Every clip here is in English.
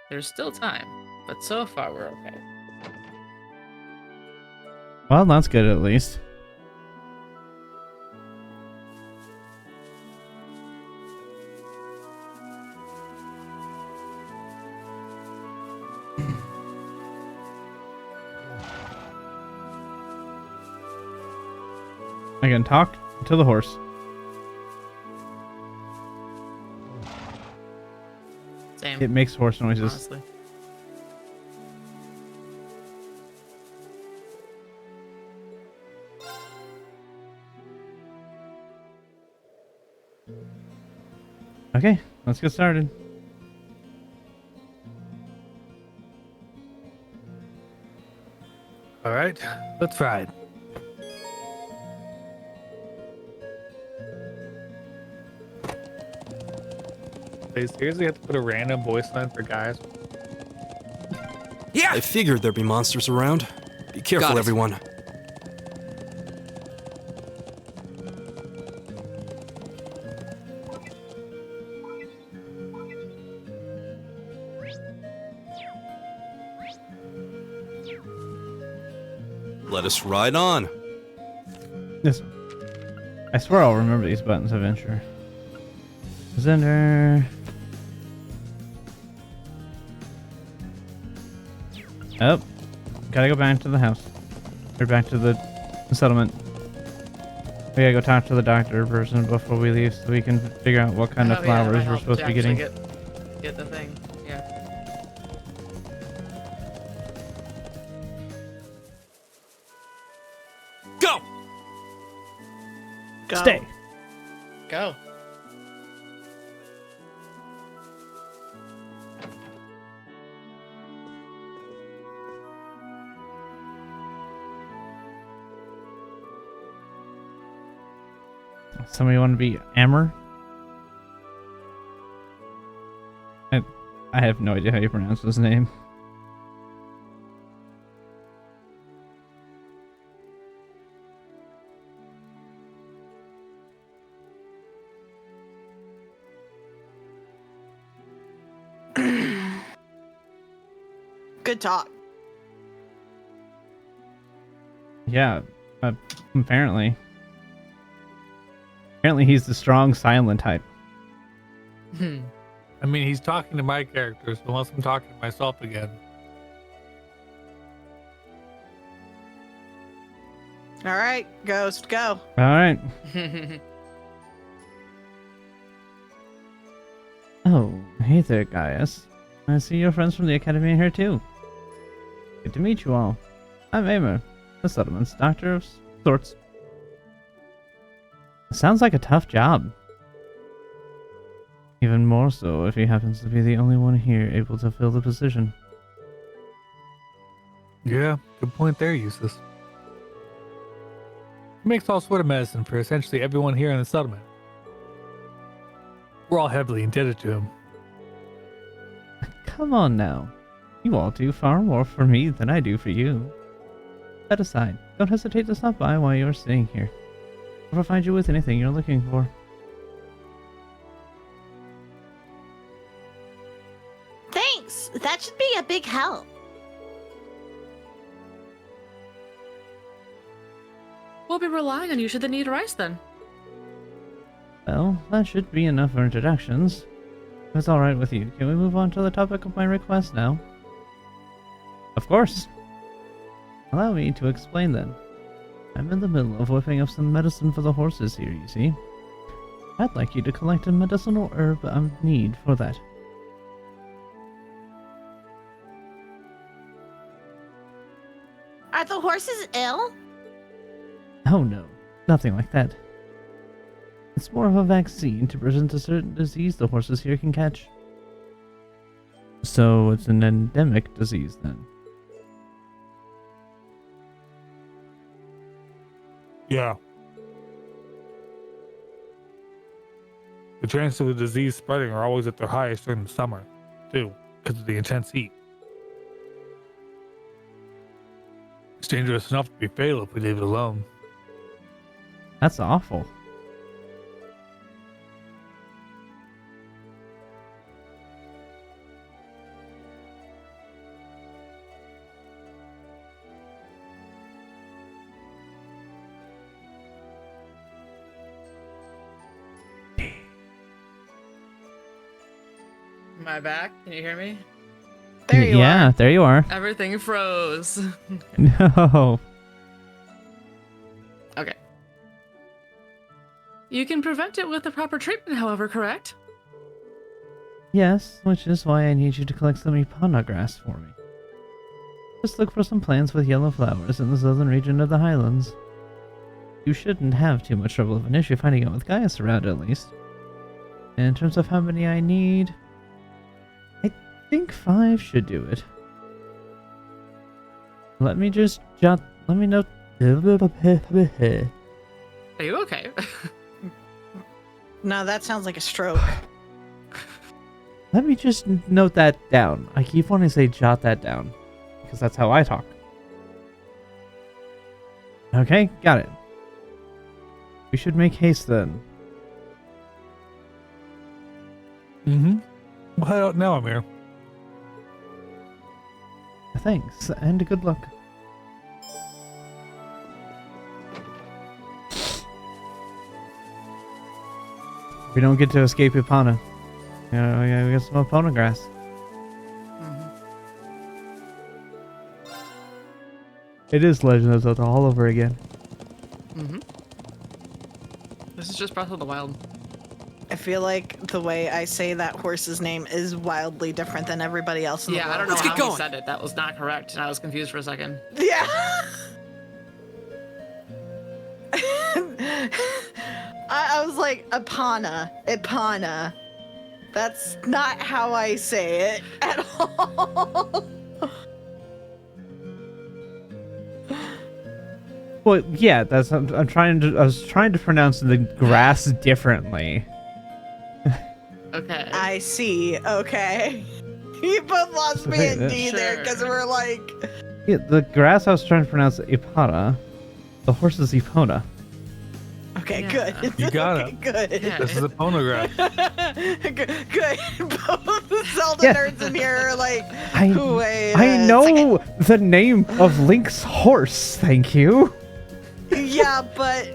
There's still time, but so far we're okay. Well, that's good at least. I can talk to the horse. Same. It makes horse noises. Honestly. Okay, let's get started. All right, let's ride. They seriously have to put a random voice line for guys. Yeah! I figured there'd be monsters around. Be careful, everyone. Let us ride on. This. I swear I'll remember these buttons eventually. Zender. Oh, gotta go back to the house. Or back to the settlement. We gotta go talk to the doctor person before we leave so we can figure out what kind of flowers we're supposed to be getting. Get the thing, yeah. Go! Go. Stay. Go. Somebody want to be Amber? I have no idea how you pronounce his name. Good talk. Yeah, apparently. Apparently he's the strong silent type. I mean, he's talking to my character, so unless I'm talking to myself again. All right, Ghost, go. All right. Oh, hey there, Gaius. I see your friends from the academy here too. Good to meet you all. I'm Amer, the settlement's doctor of sorts. Sounds like a tough job. Even more so if he happens to be the only one here able to fill the position. Yeah, good point there, Eustace. He makes all sort of medicine for essentially everyone here in the settlement. We're all heavily indebted to him. Come on now. You all do far more for me than I do for you. That aside, don't hesitate to stop by while you're staying here. I'll provide you with anything you're looking for. Thanks. That should be a big help. We'll be relying on you should the need arise then. Well, that should be enough for introductions. If it's alright with you, can we move on to the topic of my request now? Of course! Allow me to explain then. I'm in the middle of whipping up some medicine for the horses here, you see. I'd like you to collect a medicinal herb I need for that. Are the horses ill? Oh no, nothing like that. It's more of a vaccine to prevent a certain disease the horses here can catch. So it's an endemic disease then. Yeah. The chances of the disease spreading are always at their highest during the summer, too, because of the intense heat. It's dangerous enough to be fatal if we leave it alone. That's awful. Am I back? Can you hear me? There you Yeah, are. there you are. Everything froze. No. Okay. You can prevent it with the proper treatment, however, correct? Yes, which is why I need you to collect some ipana grass for me. Just look for some plants with yellow flowers in the southern region of the highlands. You shouldn't have too much trouble of an issue finding out with Gaius around, at least. And in terms of how many I need, I think 5 should do it. Let me just jot. Let me note. Are you okay? No, that sounds like a stroke. Let me just note that down. I keep wanting to say jot that down, because that's how I talk. Okay, got it. We should make haste then. Mm-hmm. We'll head out now, Amir. Thanks, and good luck. We don't get to escape Ipana. Yeah, we got some Ipana grass. It is Legend of Zelda all over again. This is just Breath of the Wild. I feel like the way I say that horse's name is wildly different than everybody else in the Yeah, world. I don't know Let's get how he going. said it. That was not correct, and I was confused for a second. Yeah. I was like, Ipana. That's not how I say it at all. Well, yeah, that's I was trying to pronounce the grass differently. Okay. I see. Okay. You both lost me in D there Sure. because we're like, Yeah, the grass I was trying to pronounce Ipana. The horse is Epona. okay, Yeah. good. You got Okay, it. good. Yeah. This is a phonograph. Good. Both Zelda Yeah. nerds in here are like, I wait I a know the name of Link's horse. Thank you. second. Yeah, but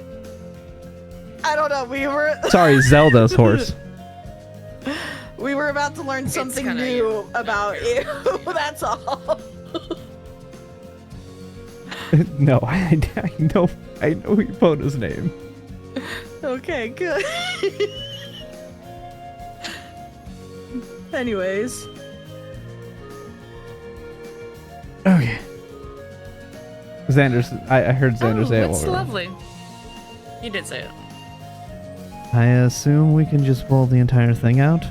I don't know. Sorry, Zelda's horse. We were about to learn something kinda new about you. That's all. No, I know Epona's name. Okay, good. Anyways, Okay. Xander's. I heard Xander say it. That's while we were- lovely. You did say it. I assume we can just pull the entire thing out.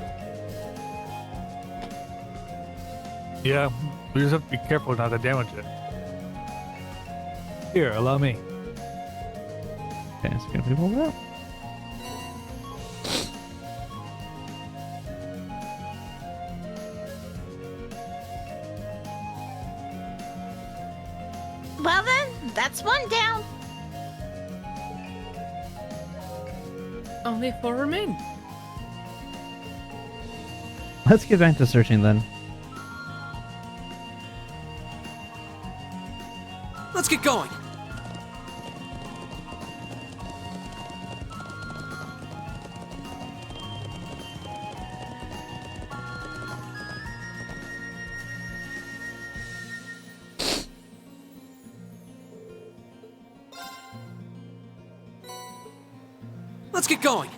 Yeah, we just have to be careful not to damage it. Here, allow me. Okay, so can we pull it out? well then, that's one down. Only 4 remain. Let's get back to searching then. Let's get going. Let's get going.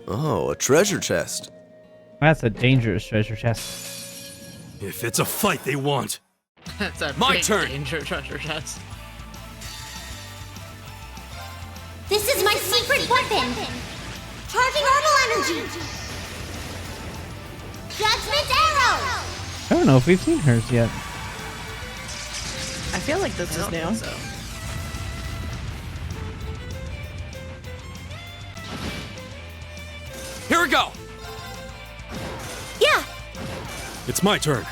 Oh, a treasure chest. That's a dangerous treasure chest. If it's a fight they want. That's a My big turn. danger treasure chest. This is my secret weapon! Charging orbital energy! Judgment arrow! I don't know if we've seen hers yet. I feel like this I is don't new. think so. Here we go! Yeah! It's my turn.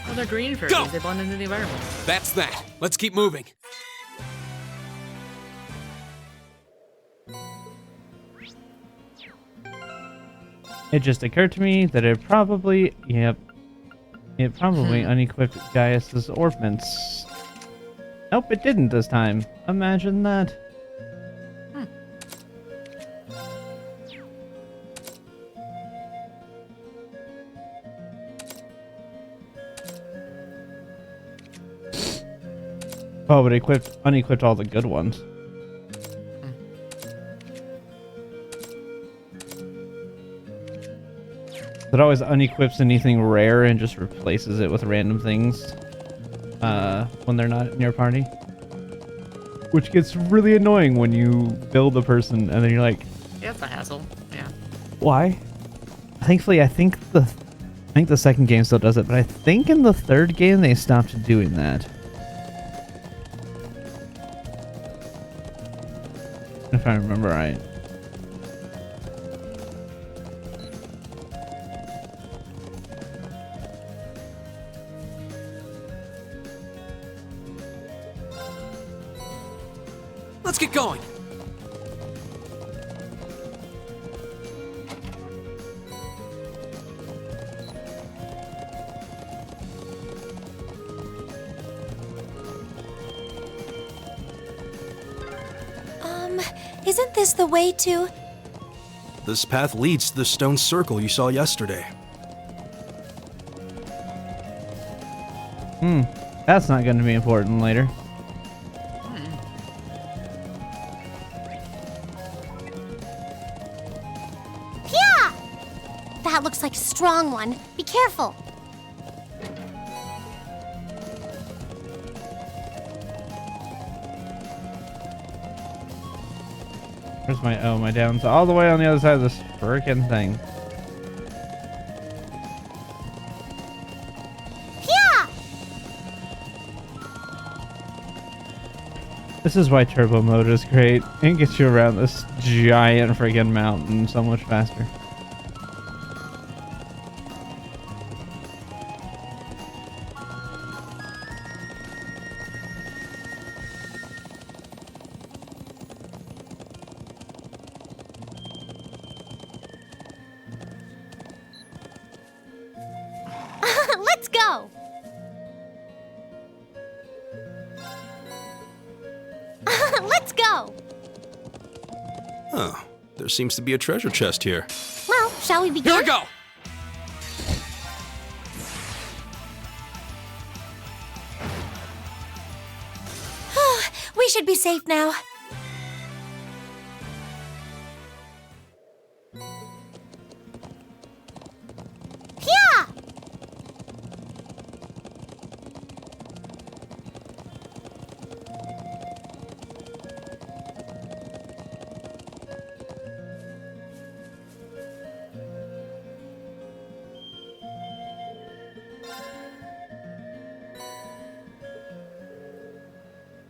Well, they're green furries. Go! They blend into the environment. That's that. Let's keep moving. It just occurred to me that it probably unequipped Gaius's ornaments. Nope, it didn't this time. Imagine that. Oh, but it unequipped all the good ones. It always unequips anything rare and just replaces it with random things when they're not in your party. Which gets really annoying when you build a person and then you're like, Yeah, it's a hassle. Yeah. why? Thankfully, I think the second game still does it, but I think in the third game they stopped doing that. If I remember right. Let's get going. Isn't this the way to... This path leads to the stone circle you saw yesterday. That's not going to be important later. Yeah! That looks like a strong one. Be careful. Where's my downs? All the way on the other side of this frickin' thing. Yeah! This is why turbo mode is great. It gets you around this giant friggin' mountain so much faster. Let's go! Let's go! Oh, there seems to be a treasure chest here. Well, shall we begin? Here we go! We should be safe now. Yeah!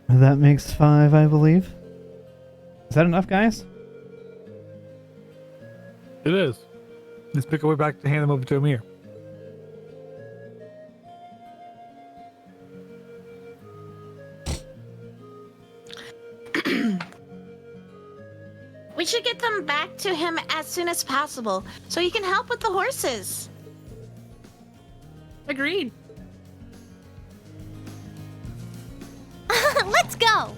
That makes 5, I believe. Is that enough, guys? It is. Let's pick our way back to hand them over to Amir. We should get them back to him as soon as possible so he can help with the horses. Agreed. Let's go!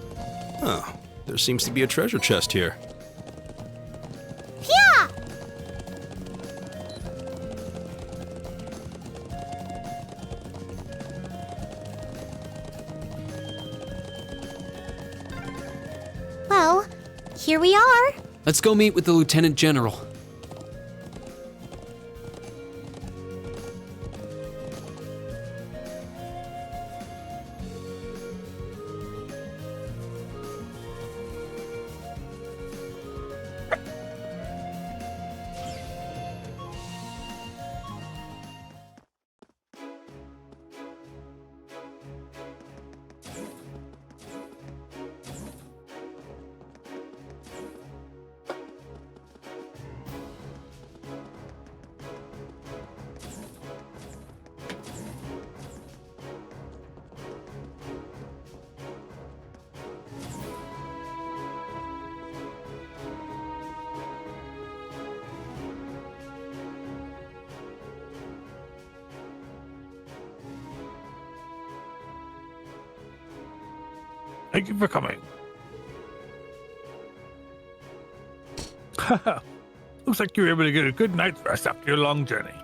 Oh, there seems to be a treasure chest here. Yeah! Well, here we are. Let's go meet with the Lieutenant General. Thank you for coming. Looks like you were able to get a good night's rest after your long journey.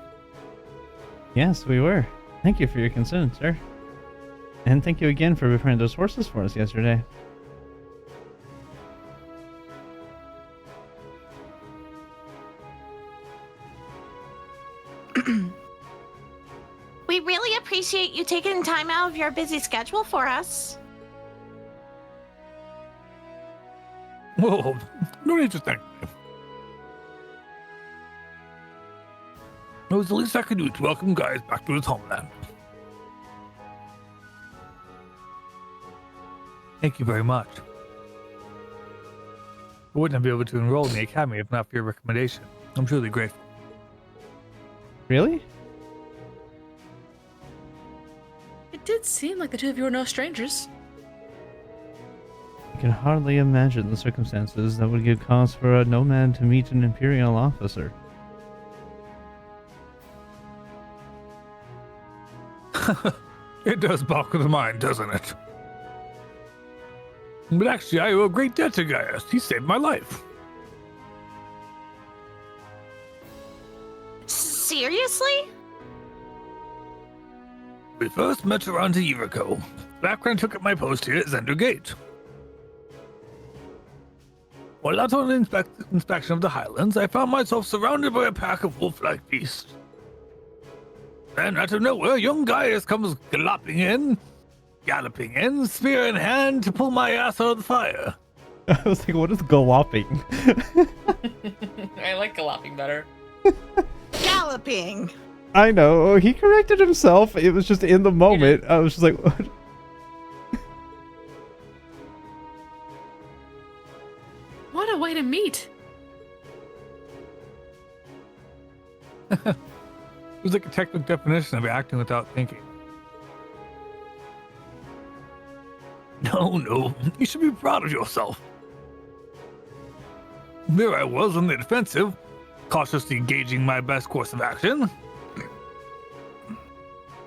Yes, we were. Thank you for your concern, sir. And thank you again for preparing those horses for us yesterday. We really appreciate you taking time out of your busy schedule for us. Whoa, no need to thank me. It was the least I could do to welcome Gaius back to his homeland. Thank you very much. I wouldn't have been able to enroll in the academy if not for your recommendation. I'm truly grateful. Really? It did seem like the two of you were no strangers. I can hardly imagine the circumstances that would give cause for a nomad to meet an Imperial officer. It does boggle the mind, doesn't it? But actually, I owe a great debt to Gaius. He saved my life. Seriously? We first met around a year ago, back when I took up my post here at Zender Gate. While out on an inspection of the Highlands, I found myself surrounded by a pack of wolf-like beasts. Then, out of nowhere, young Gaius comes galloping in, spear in hand, to pull my ass out of the fire. I was like, what is galloping? I like galloping better. Galloping. I know, he corrected himself. It was just in the moment. I was just like, what? What a way to meet. It was like a technical definition of acting without thinking. No, you should be proud of yourself. There I was on the defensive, cautiously gauging my best course of action,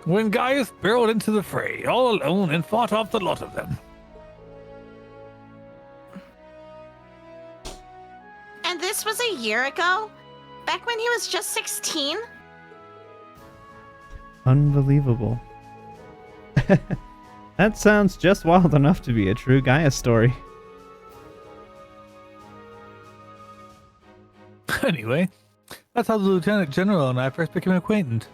when Gaius barreled into the fray, all alone, and fought off the lot of them. And this was a year ago? Back when he was just 16? Unbelievable. That sounds just wild enough to be a true Gaia story. Anyway, that's how the Lieutenant General and I first became acquainted.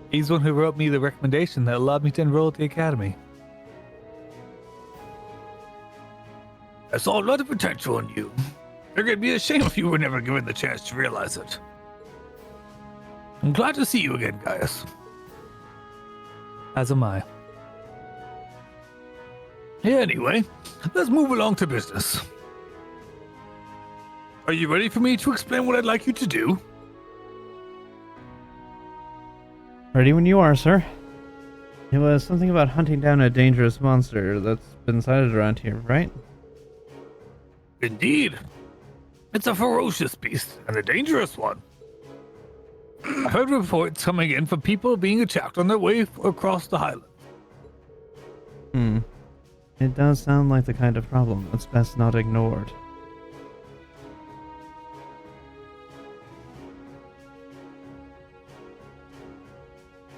He's the one who wrote me the recommendation that allowed me to enroll at the academy. I saw a lot of potential in you. Figured it'd be a shame if you were never given the chance to realize it. I'm glad to see you again, Gaius. As am I. Anyway, let's move along to business. Are you ready for me to explain what I'd like you to do? Ready when you are, sir. It was something about hunting down a dangerous monster that's been sighted around here, right? Indeed. It's a ferocious beast, and a dangerous one. I heard reports coming in from people being attacked on their way across the highland. It does sound like the kind of problem that's best not ignored.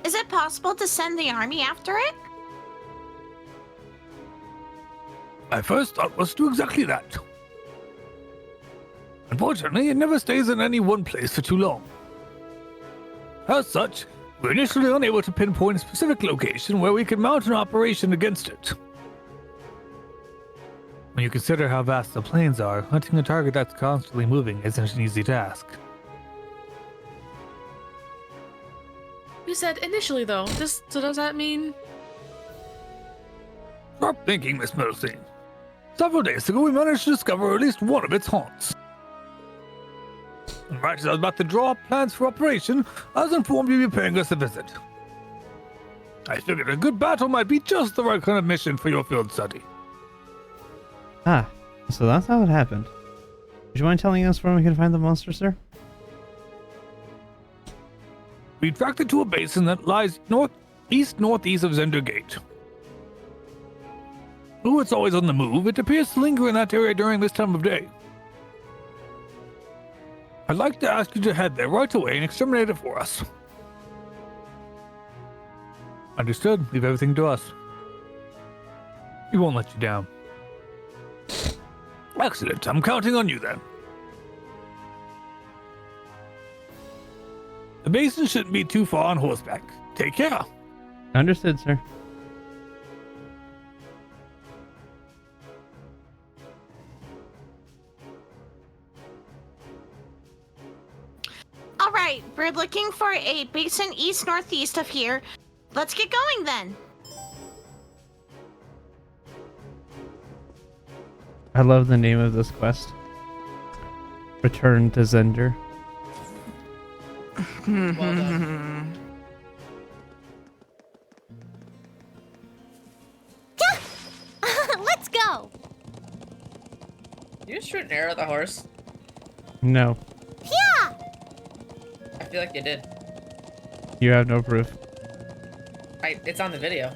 Is it possible to send the army after it? My first thought was to do exactly that. Unfortunately, it never stays in any one place for too long. As such, we're initially unable to pinpoint a specific location where we could mount an operation against it. When you consider how vast the plains are, hunting a target that's constantly moving isn't an easy task. You said initially, though. So does that mean... Sharp thinking, Miss Milstein. Several days ago, we managed to discover at least one of its haunts. And right as I was about to draw up plans for operation, I was informed you'd be paying us a visit. I figured a good battle might be just the right kind of mission for your field study. Ah, so that's how it happened. Would you mind telling us where we can find the monster, sir? We tracked it to a basin that lies northeast of Zender Gate. Oh, it's always on the move. It appears to linger in that area during this time of day. I'd like to ask you to head there right away and exterminate it for us. Understood. Leave everything to us. We won't let you down. Excellent. I'm counting on you then. The basin shouldn't be too far on horseback. Take care. Understood, sir. All right, we're looking for a basin east-northeast of here. Let's get going then. I love the name of this quest. Return to Zender. Well done. Let's go. You shoot an arrow at the horse. No, Yeah. I feel like you did. you have no proof. It's on the video.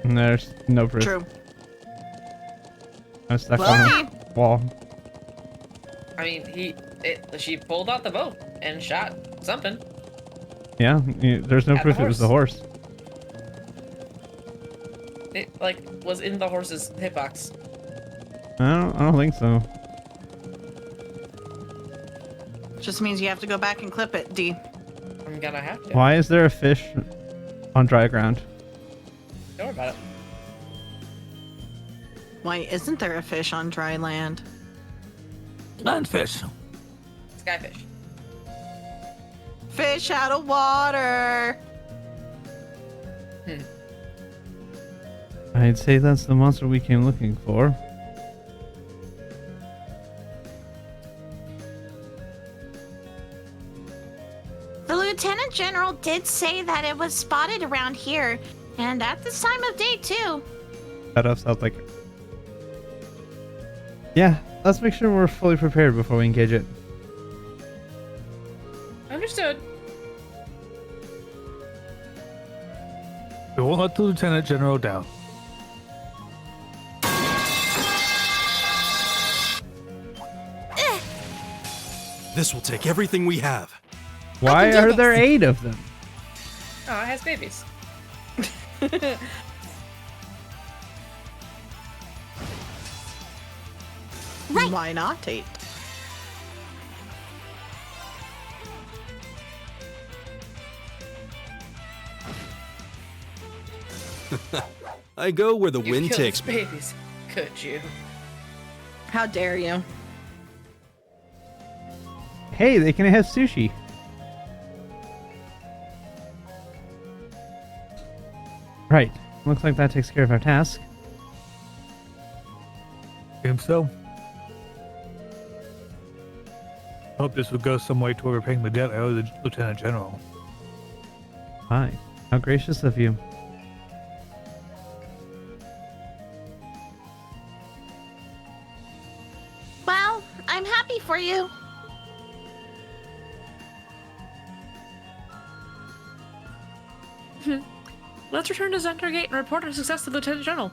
There's no proof. True. I'm stuck Well, on a wall. I mean, she pulled out the bow and shot something. Yeah, there's no At the proof it was the horse. It was in the horse's hitbox. I don't think so. Just means you have to go back and clip it, D. I'm gonna have to. Why is there a fish on dry ground? Don't worry about it. Why isn't there a fish on dry land? Landfish. Skyfish. Fish out of water. I'd say that's the monster we came looking for. The Lieutenant General did say that it was spotted around here, and at this time of day too. That off sounds like it. Yeah, let's make sure we're fully prepared before we engage it. Understood. We won't let the Lieutenant General down. This will take everything we have. Why do are this. there 8 of them? Oh, it has babies. Right. Why not, Tate? I go where the You wind killed takes its me. babies. Could you? How dare you? Hey, they can have sushi. Right. Looks like that takes care of our task. Seems so. Hope this would go some way toward repaying the debt I owe the Lieutenant General. Fine. How gracious of you. Well, I'm happy for you. Let's return to Zenter Gate and report our success to the Lieutenant General.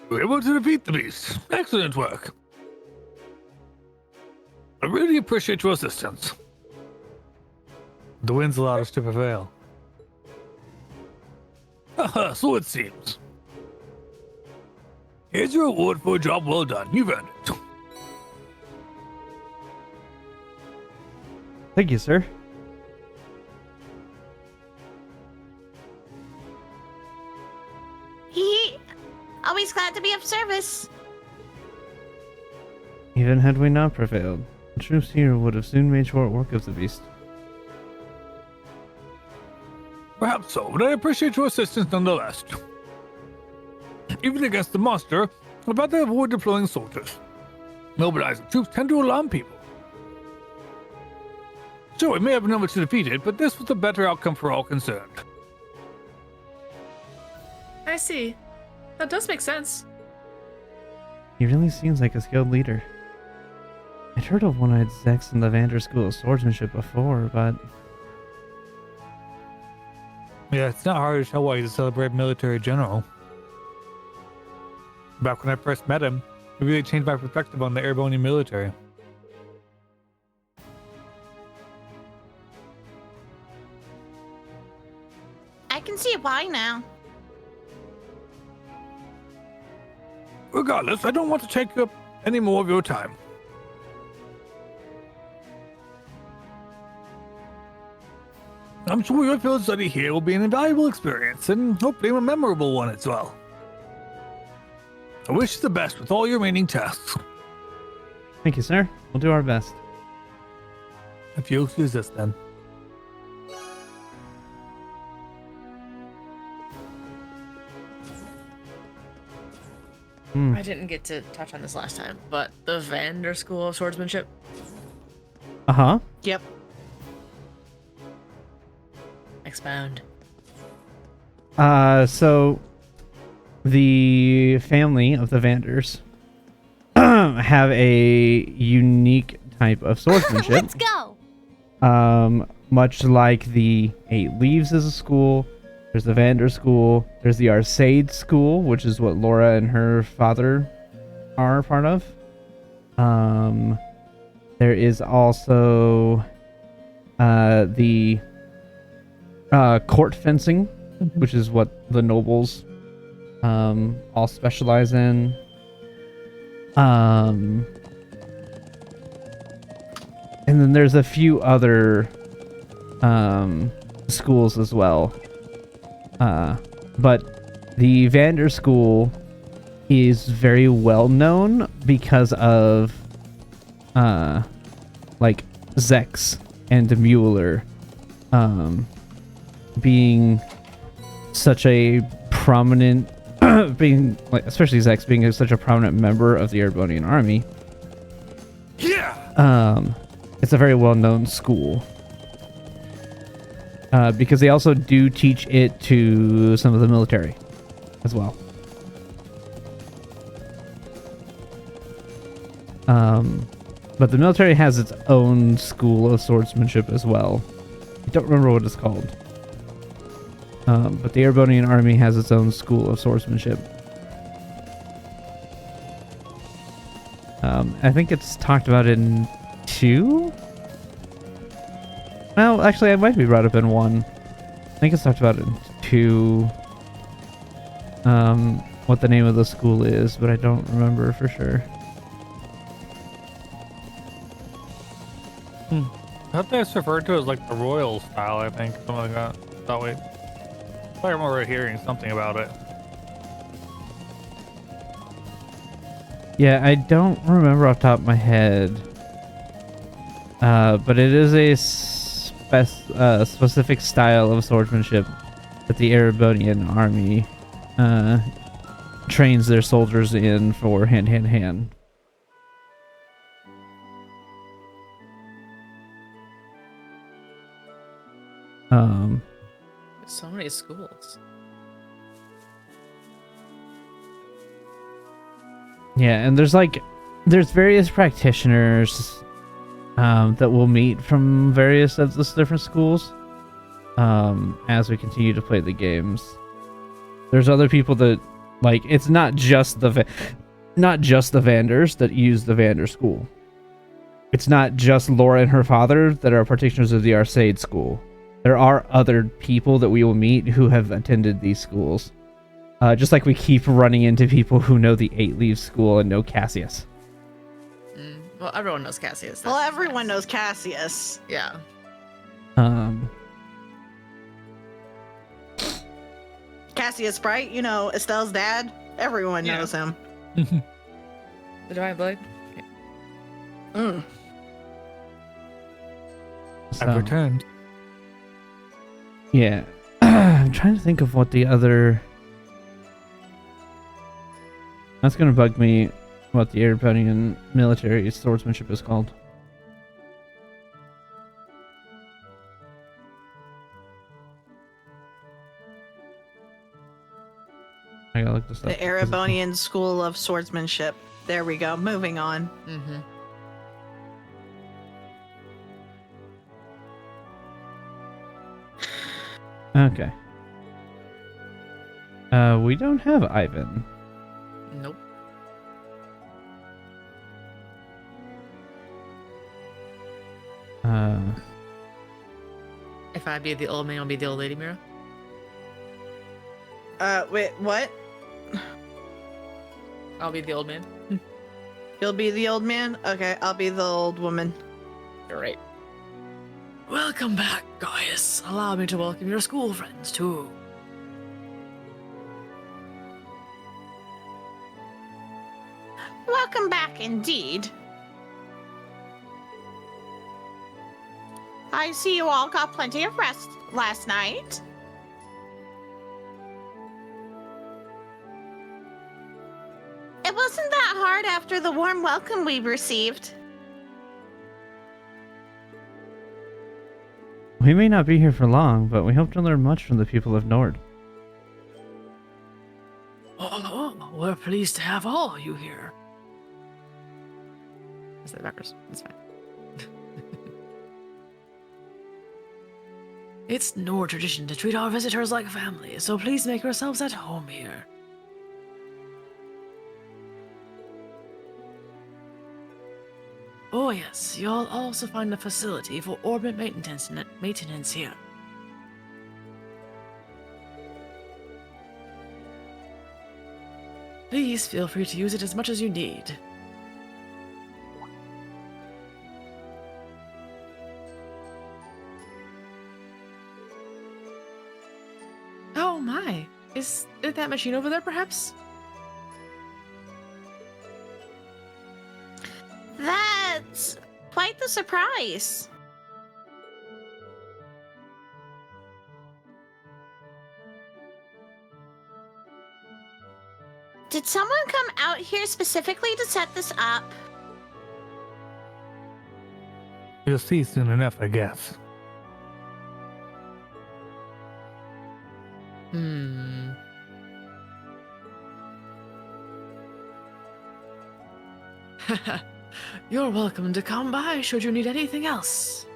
We were able to defeat the beast. Excellent work. I really appreciate your assistance. The winds allowed us to prevail. Haha, so it seems. Here's your reward for a job well done. You've earned it. Thank you, sir. He always glad to be of service. Even had we not prevailed, the troops here would have soon made short work of the beast. Perhaps so, but I appreciate your assistance nonetheless. Even against the monster, I'd rather avoid deploying soldiers. Mobilizing troops tend to alarm people. Sure, we may have been able to defeat it, but this was a better outcome for all concerned. I see. That does make sense. He really seems like a skilled leader. I'd heard of One-Eyed Zex in the Vander School of Swordsmanship before, but Yeah, it's not hard to tell why he's a celebrated military general. Back when I first met him, it really changed my perspective on the Airbonian military. I can see why now. Regardless, I don't want to take up any more of your time. I'm sure your field study here will be an invaluable experience and hopefully a memorable one as well. I wish you the best with all your remaining tasks. thank you, sir. We'll do our best. If you'll excuse this then. I didn't get to touch on this last time, but the Vander School of Swordsmanship. Uh-huh. Yep. Expound. So the family of the Vanders have a unique type of swordsmanship. Let's go. Much like the Eight Leaves is a school, there's the Vander School, there's the Arcade School, which is what Laura and her father are part of. There is also the court fencing, which is what the nobles all specialize in. And then there's a few other schools as well. But the Vander School is very well known because of like Zex and Mueller being such a prominent being like, especially Zex being such a prominent member of the Airbonian army. Yeah. It's a very well-known school. Because they also do teach it to some of the military as well. But the military has its own school of swordsmanship as well. I don't remember what it's called. But the Airbonian army has its own school of swordsmanship. I think it's talked about in 2? Well, actually, I might be brought up in 1. I think it's talked about in 2. What the name of the school is, but I don't remember for sure. I thought that's referred to as like the royal style, I think. Something like that. Oh, wait. I remember hearing something about it. Yeah, I don't remember off the top of my head. But it is a specific style of swordsmanship that the Airbonian army trains their soldiers in for hand-hand-hand. So many schools. Yeah, and there's various practitioners that will meet from various of those different schools as we continue to play the games. There's other people that like it's not just the Vanders that use the Vander School. It's not just Laura and her father that are practitioners of the Arcade School. There are other people that we will meet who have attended these schools. Just like we keep running into people who know the Eight Leaves School and know Cassius. Well, everyone knows Cassius. Well, everyone knows Cassius. Yeah. Cassius Bright, you know, Estelle's dad. Everyone knows him. The Divine Blade. Mm. I've returned. Yeah. I'm trying to think of what the other... That's going to bug me what the Airbonian military swordsmanship is called. I gotta look this up. The Airbonian School of Swordsmanship. There we go. Moving on. Mm-hmm. Okay. We don't have Ivan. Nope. If I be the old man, I'll be the old lady, Mira. Wait, what? I'll be the old man. You'll be the old man? Okay, I'll be the old woman. You're right. Welcome back, Gaius. Allow me to welcome your school friends, too. Welcome back, indeed. I see you all got plenty of rest last night. It wasn't that hard after the warm welcome we received. We may not be here for long, but we hope to learn much from the people of Nord. Oh, we're pleased to have all you here. I said it backwards. It's fine. It's Nord tradition to treat our visitors like family, so please make yourselves at home here. Oh yes, you'll also find a facility for orbit maintenance here. Please feel free to use it as much as you need. Oh my, is it that machine over there perhaps? That's quite the surprise. Did someone come out here specifically to set this up? You'll see soon enough, I guess. You're welcome to come by should you need anything else.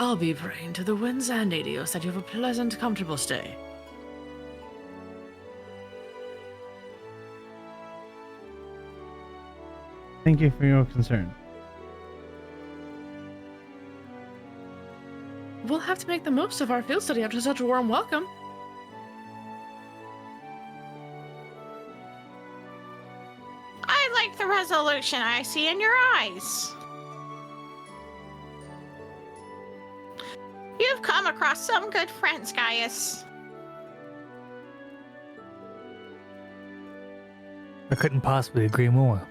I'll be praying to the winds and Adios that you have a pleasant, comfortable stay. Thank you for your concern. We'll have to make the most of our field study after such a warm welcome. I like the resolution I see in your eyes. You've come across some good friends, Gaius. I couldn't possibly agree more.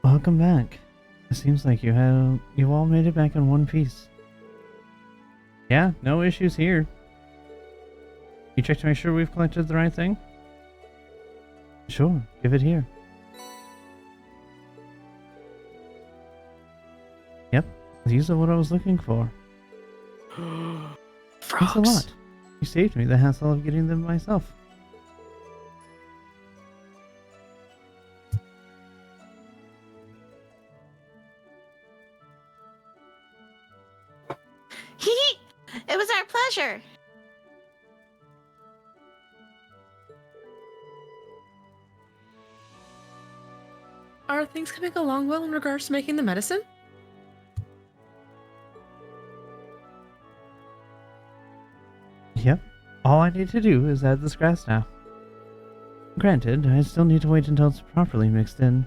Welcome back. It seems like you all made it back in one piece. Yeah, no issues here. You checked to make sure we've collected the right thing? Sure, give it here. Yep, these are what I was looking for. Thanks a lot. You saved me the hassle of getting them myself. It was our pleasure. Are things coming along well in regards to making the medicine? Yep, all I need to do is add this grass now. Granted, I still need to wait until it's properly mixed in.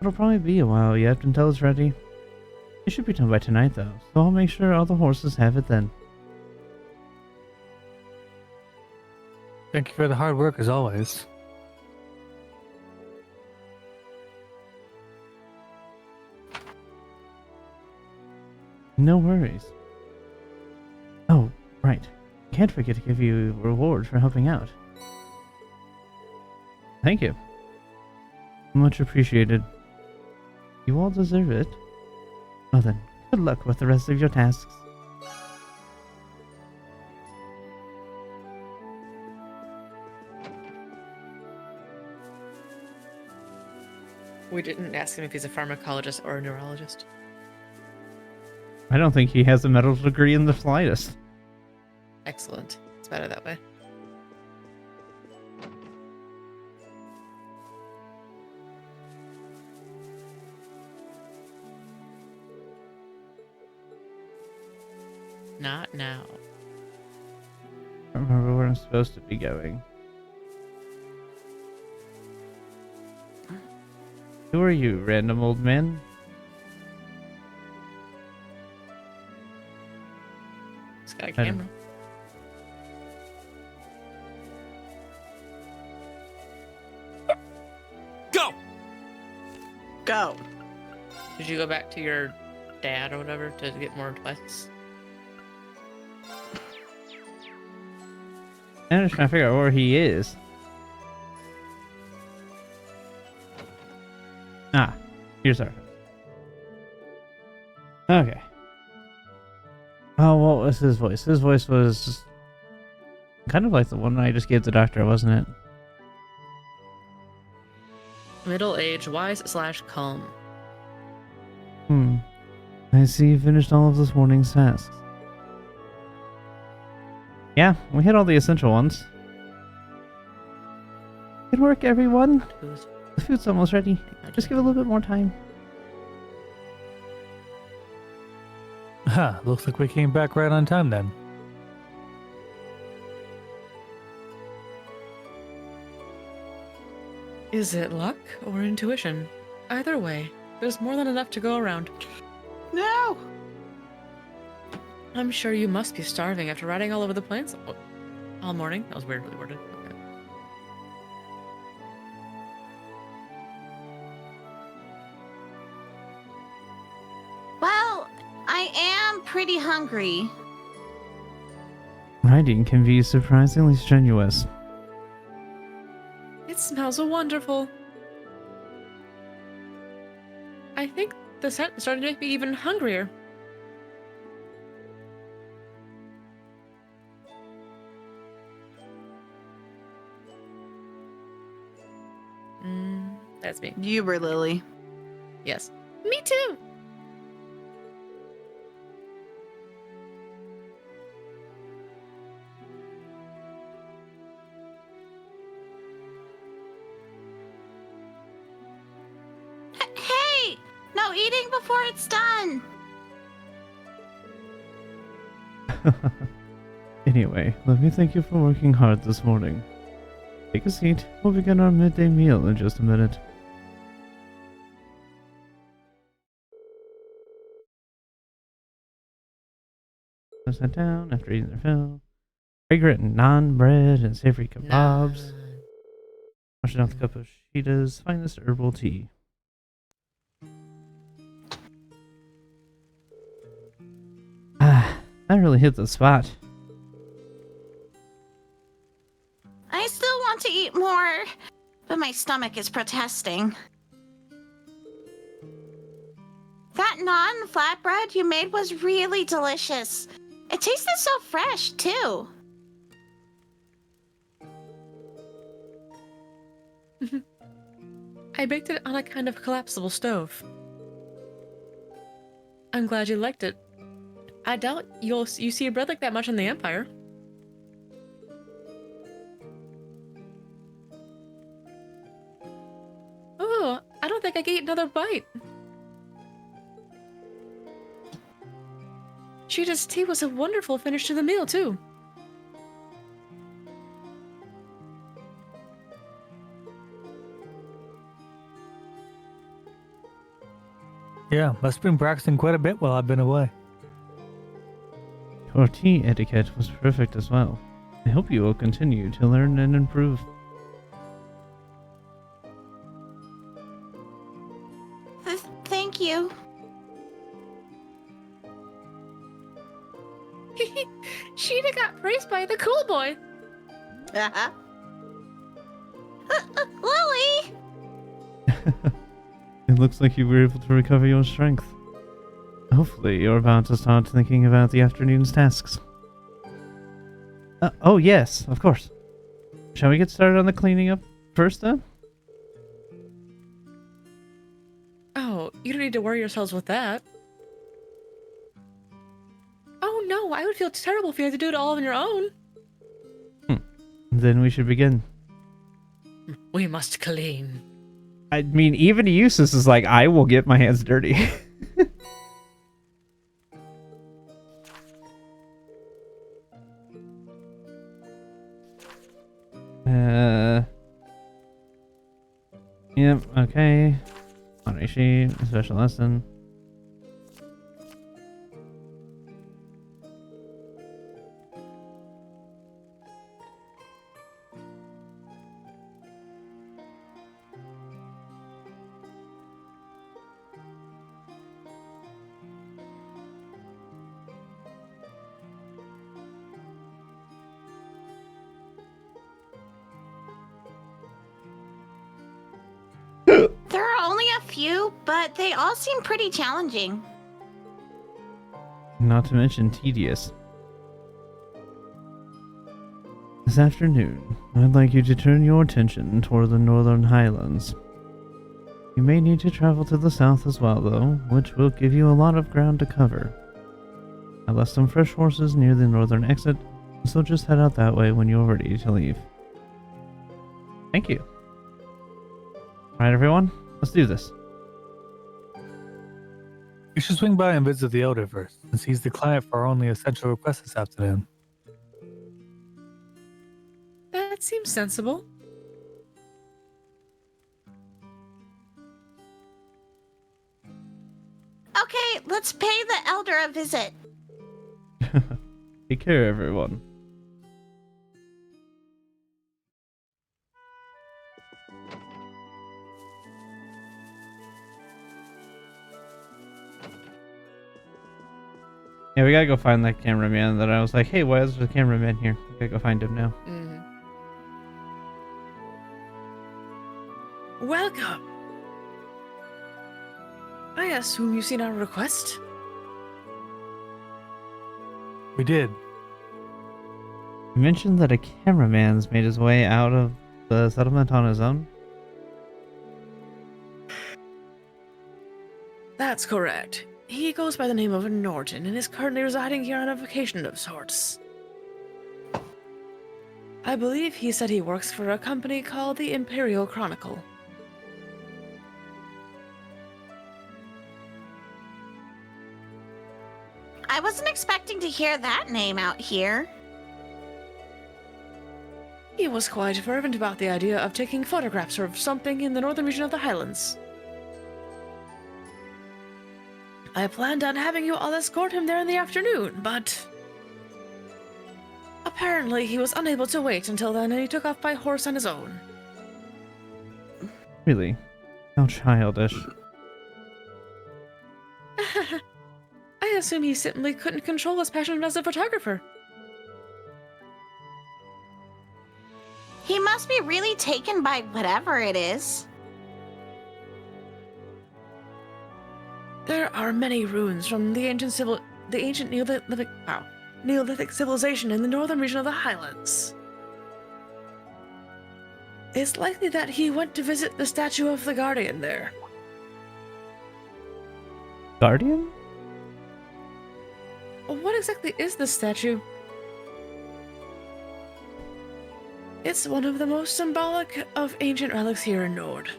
It'll probably be a while yet until it's ready. It should be done by tonight though, so I'll make sure all the horses have it then. Thank you for the hard work as always. No worries. Oh, Right. I can't forget to give you a reward for helping out. Thank you. Much appreciated. You all deserve it. Well then, good luck with the rest of your tasks. We didn't ask him if he's a pharmacologist or a neurologist. I don't think he has a medical degree in the slightest. Excellent. It's better that way. Not now. I don't remember where I'm supposed to be going. Who are you, random old man? He's got a I don't- camera. Go! Go. Did you go back to your dad or whatever to get more quests? I'm just trying to figure out where he is. Ah, here's our. Okay. Oh, what was his voice? His voice was just kind of like the one I just gave the doctor, wasn't it? Middle-aged, wise/calm. I see you finished all of this morning's tasks. Yeah, we hit all the essential ones. Good work, everyone. The food's almost ready. Just give it a little bit more time. Huh, looks like we came back right on time then. Is it luck or intuition? Either way, there's more than enough to go around. No. I'm sure you must be starving after riding all over the plains all morning. That was weirdly worded. Okay. Well, I am pretty hungry. Riding can be surprisingly strenuous. It smells wonderful. I think the scent is starting to make me even hungrier. That's me. You were Lily. Yes. Me too. Hey! No eating before it's done! Anyway, let me thank you for working hard this morning. Take a seat. We'll begin our midday meal in just a minute. Sat down after eating their fill. Fragrant naan bread and savory kebabs. Washing out the cup of Sheeta's finest herbal tea. Ah, that really hit the spot. I still want to eat more, but my stomach is protesting. That naan flatbread you made was really delicious. It tasted so fresh, too. I baked it on a kind of collapsible stove. I'm glad you liked it. I doubt you see a bread like that much in the Empire. Oh, I don't think I can eat another bite. Sheeta's tea was a wonderful finish to the meal, too. Yeah, must have been practicing quite a bit while I've been away. Your tea etiquette was perfect as well. I hope you will continue to learn and improve. Thank you. Sheeta got praised by the cool boy. Lily! It looks like you were able to recover your strength. Hopefully, you're about to start thinking about the afternoon's tasks. Oh, yes, of course. Shall we get started on the cleaning up first, then? Oh, you don't need to worry yourselves with that. Oh no, I would feel terrible if you had to do it all on your own. Then we should begin. We must clean. I mean, even Eustace is like, I will get my hands dirty. Yep, okay. On a sheet, special lesson. There are only a few, but they all seem pretty challenging. Not to mention tedious. This afternoon, I'd like you to turn your attention toward the Northern Highlands. You may need to travel to the south as well, though, which will give you a lot of ground to cover. I left some fresh horses near the northern exit, so just head out that way when you're ready to leave. Thank you. Alright, everyone, let's do this. We should swing by and visit the Elder first, since he's the client for our only essential request this afternoon. That seems sensible. Okay, let's pay the elder a visit. Take care, everyone. Yeah, we gotta go find that cameraman that I was like, hey, why is there a cameraman here? We gotta go find him now. Welcome. I assume you've seen our request? We did. You mentioned that a cameraman's made his way out of the settlement on his own? That's correct. He goes by the name of Norton and is currently residing here on a vacation of sorts. I believe he said he works for a company called the Imperial Chronicle. I wasn't expecting to hear that name out here. He was quite fervent about the idea of taking photographs of something in the northern region of the Highlands. I planned on having you all escort him there in the afternoon, but apparently he was unable to wait until then and he took off by horse on his own. Really? How childish. I assume he simply couldn't control his passion as a photographer. He must be really taken by whatever it is. There are many ruins from the ancient Neolithic civilization in the northern region of the Highlands. It's likely that he went to visit the statue of the Guardian there. Guardian? What exactly is this statue? It's one of the most symbolic of ancient relics here in Nord.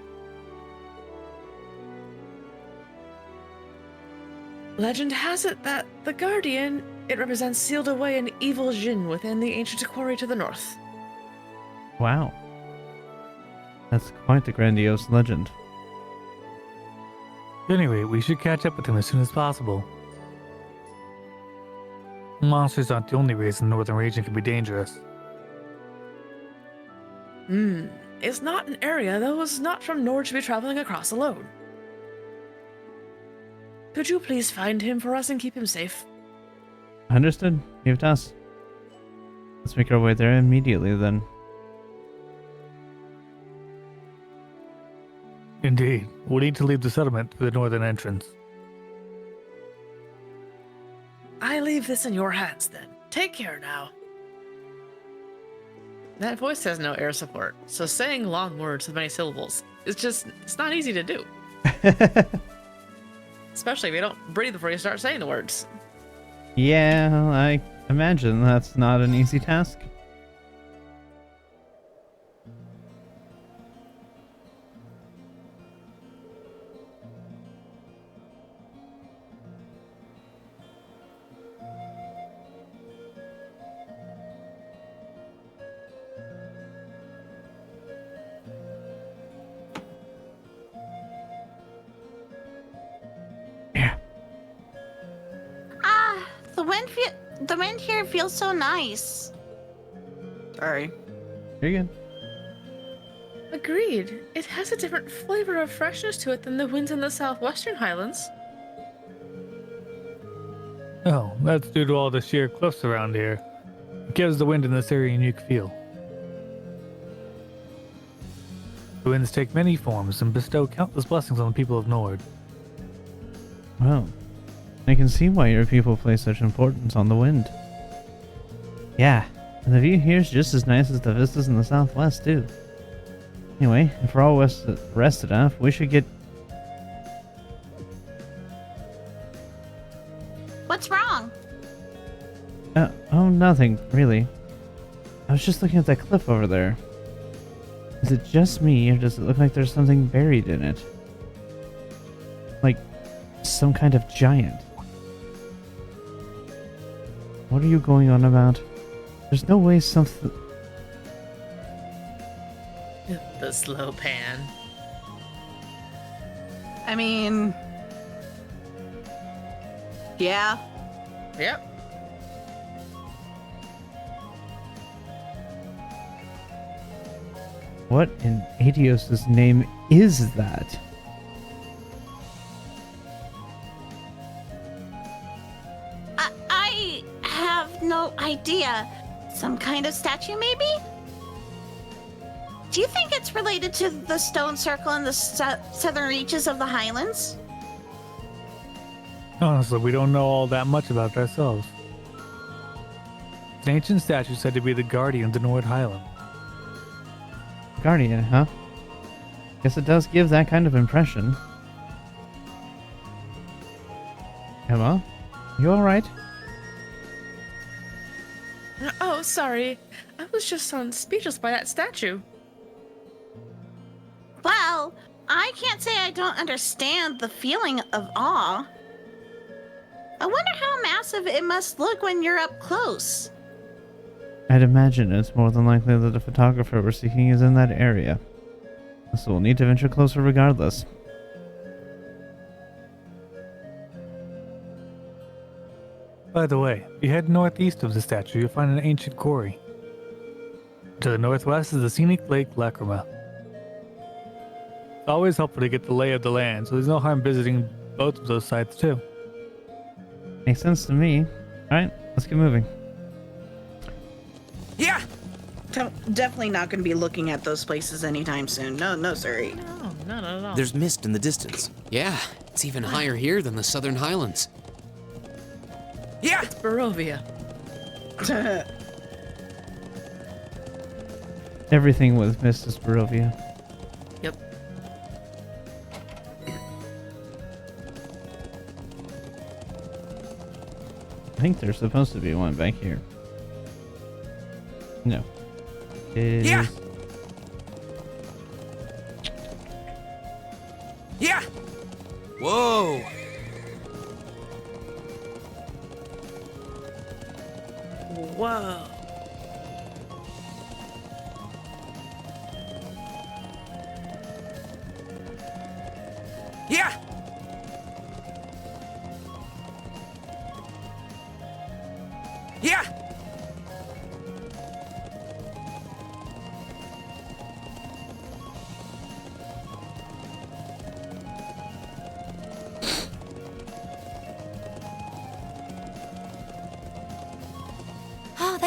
Legend has it that the Guardian, it represents sealed away an evil Jinn within the ancient quarry to the north. Wow. That's quite the grandiose legend. Anyway, we should catch up with him as soon as possible. Monsters aren't the only reason the northern region can be dangerous. It's not an area that was not from Nord to be traveling across alone. Could you please find him for us and keep him safe? Understood. Leave it to us. Let's make our way there immediately then. Indeed. We need to leave the settlement through the northern entrance. I leave this in your hands then. Take care now. That voice has no air support, so saying long words with many syllables it's not easy to do. Especially if you don't breathe before you start saying the words. Yeah, I imagine that's not an easy task. Ah, the wind here feels so nice. Sorry. You're good. Agreed. It has a different flavor of freshness to it than the winds in the southwestern highlands. Oh, that's due to all the sheer cliffs around here. It gives the wind in this area a unique feel. The winds take many forms and bestow countless blessings on the people of Nord. Well, I can see why your people place such importance on the wind. Yeah, and the view here is just as nice as the vistas in the southwest, too. Anyway, if we're all rested enough, we should get... What's wrong? Oh, nothing, really. I was just looking at that cliff over there. Is it just me, or does it look like there's something buried in it? Like, some kind of giant. What are you going on about? There's no way something... The slow pan. I mean, yeah. Yep. What in Adios' name is that? I have no idea. Some kind of statue, maybe? Do you think it's related to the stone circle in the southern reaches of the highlands? Honestly, we don't know all that much about it ourselves. It's an ancient statue said to be the guardian of the Nord Highland. Guardian, huh? Guess it does give that kind of impression. Emma? You alright? Oh, sorry. I was just speechless by that statue. Well, I can't say I don't understand the feeling of awe. I wonder how massive it must look when you're up close. I'd imagine it's more than likely that the photographer we're seeking is in that area. So we'll need to venture closer regardless. By the way, if you head northeast of the statue, you'll find an ancient quarry. To the northwest is the scenic Lake Lacrima. It's always helpful to get the lay of the land, so there's no harm visiting both of those sites too. Makes sense to me. Alright, let's get moving. Yeah! Definitely not going to be looking at those places anytime soon. No, sorry. No, not at all. There's mist in the distance. Yeah, it's even higher here than the southern highlands. Yeah! Barovia. Everything with Mrs. Barovia. Yep. I think there's supposed to be one back here. No. Yeah! Yeah! Whoa! Whoa. Yeah! Yeah!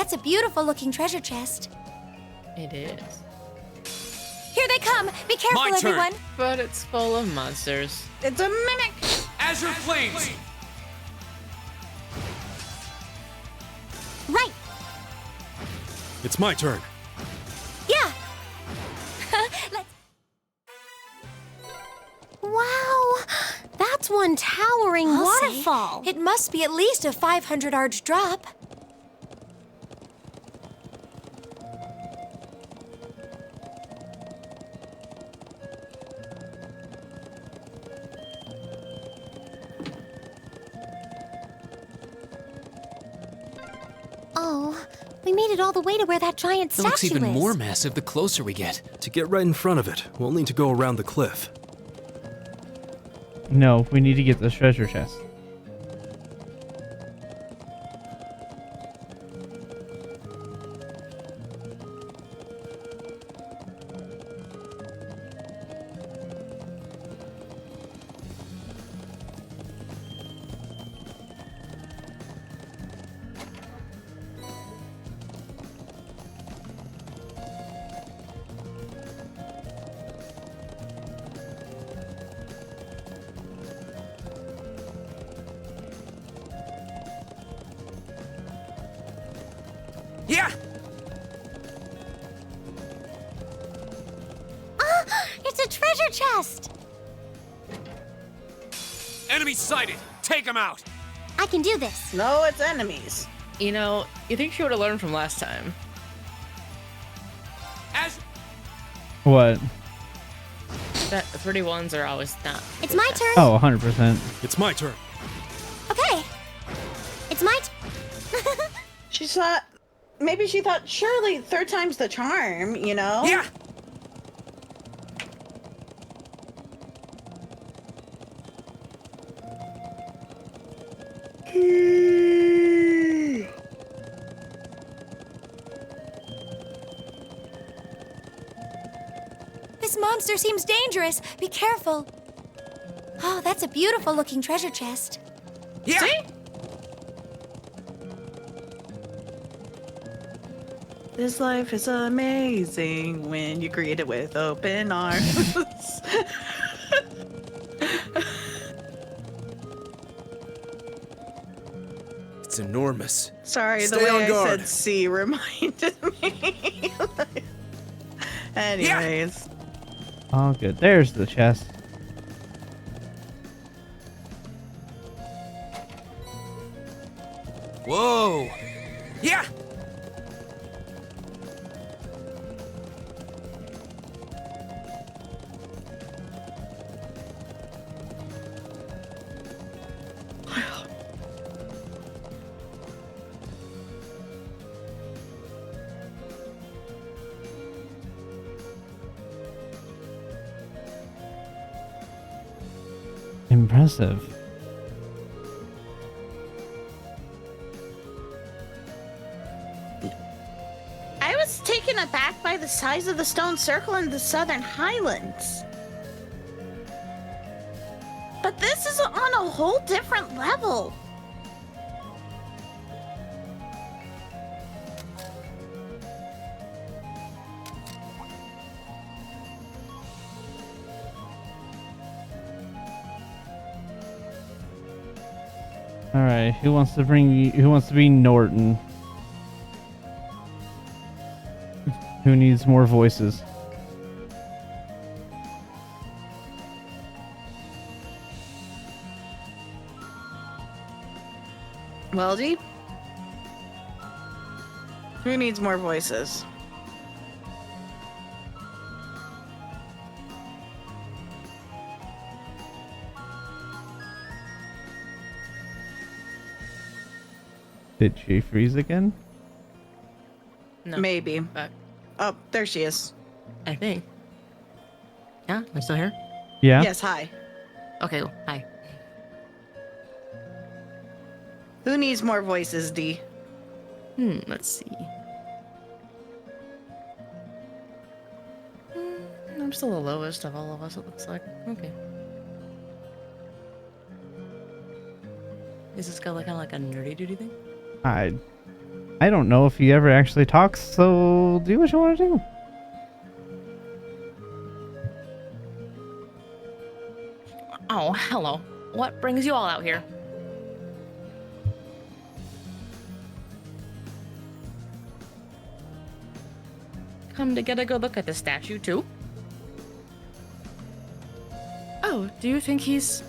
that's a beautiful looking treasure chest. It is. Here they come! Be careful, My turn. everyone! But it's full of monsters. It's a mimic. Azure Flames! Right! It's my turn. Yeah! Let's... Wow! That's one towering waterfall. It must be at least a 500 arch drop. Oh, we made it all the way to where that giant It statue looks even is. more massive the closer we get. To get right in front of it, we'll need to go around the cliff. No, we need to get this treasure chest. Yeah! It's a treasure chest! Enemy sighted! Take him out! I can do this. No, it's enemies. You know, you think she would have learned from last time. What? That 31s are always not. It's my turn. Oh, 100%. It's my turn. Okay. It's my She thought, maybe she thought, surely third time's the charm, you know? Yeah! This monster seems dangerous. Be careful. Oh, that's a beautiful looking treasure chest. Yeah! See? This life is amazing when you greet it with open arms. It's enormous. Sorry, the Stay way on I guard. said C reminded me. Anyways. Oh, good. There's the chest. Whoa! Yeah! Impressive. I was taken aback by the size of the stone circle in the Southern Highlands. But this is on a whole different level. All right, who wants to be Norton? Who needs more voices? Weldy? Who needs more voices? Did she freeze again? No. Maybe. Back. Oh, there she is. I think. Yeah, am I still here? Yeah. Yes, hi. Okay, hi. Who needs more voices, D? Let's see. I'm still the lowest of all of us, it looks like. Okay. Is this guy like kind of like a nerdy duty thing? I don't know if he ever actually talks, so do what you want to do. Oh, hello. What brings you all out here? Come to get a good look at the statue, too? Oh, do you think he's...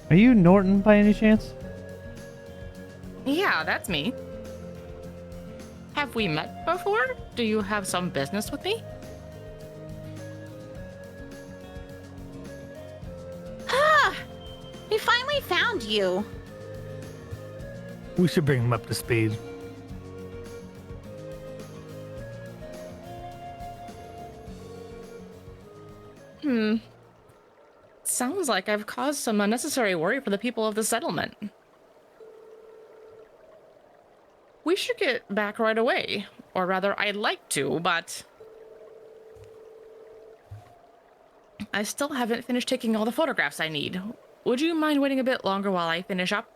Are you Norton by any chance? Yeah, that's me. Have we met before? Do you have some business with me? Ah! We finally found you. We should bring him up to speed. Sounds like I've caused some unnecessary worry for the people of the settlement. We should get back right away. Or rather, I'd like to, but... I still haven't finished taking all the photographs I need. Would you mind waiting a bit longer while I finish up?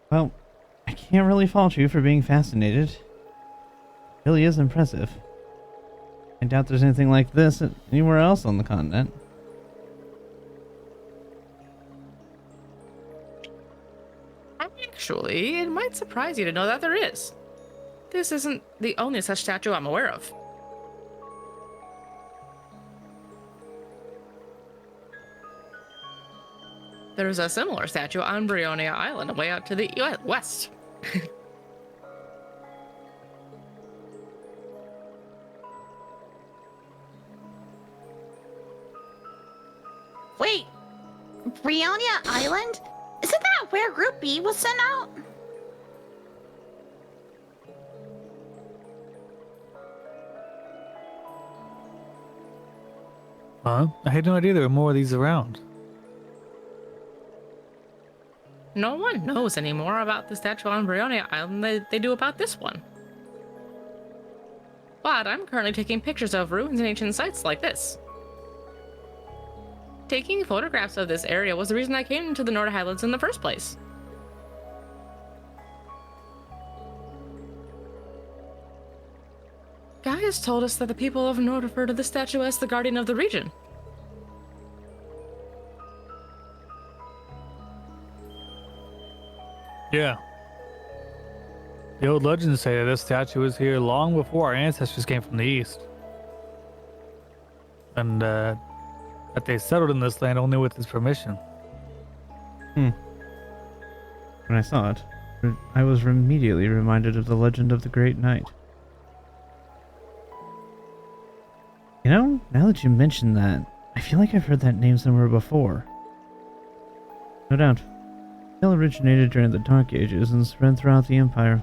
Well, I can't really fault you for being fascinated. It really is impressive. I doubt there's anything like this anywhere else on the continent. Actually, it might surprise you to know that there is. This isn't the only such statue I'm aware of. There's a similar statue on Brionia Island, way out to the west. Wait, Brionia Island? Isn't that where Group B was sent out? Huh? I had no idea there were more of these around. No one knows any more about the statue on Brionia Island than they do about this one. But I'm currently taking pictures of ruins and ancient sites like this. Taking photographs of this area was the reason I came to the Nord Highlands in the first place. Gaius told us that the people of Nord refer to the statue as the guardian of the region. Yeah. The old legends say that this statue was here long before our ancestors came from the east. And, that they settled in this land only with his permission. When I saw it, I was immediately reminded of the legend of the Great Knight. You know, now that you mention that, I feel like I've heard that name somewhere before. No doubt. The tale originated during the Dark Ages and spread throughout the Empire.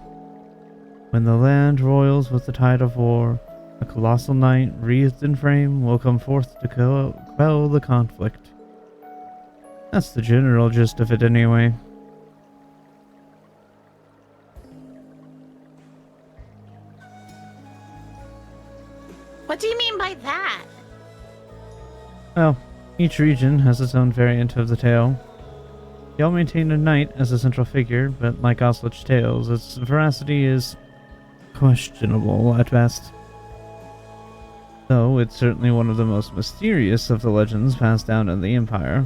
When the land roils with the tide of war, a colossal knight, wreathed in frame, will come forth to quell the conflict. That's the general gist of it anyway. What do you mean by that? Well, each region has its own variant of the tale. They all maintain a knight as a central figure, but like all such tales, its veracity is questionable at best. Though it's certainly one of the most mysterious of the legends passed down in the Empire.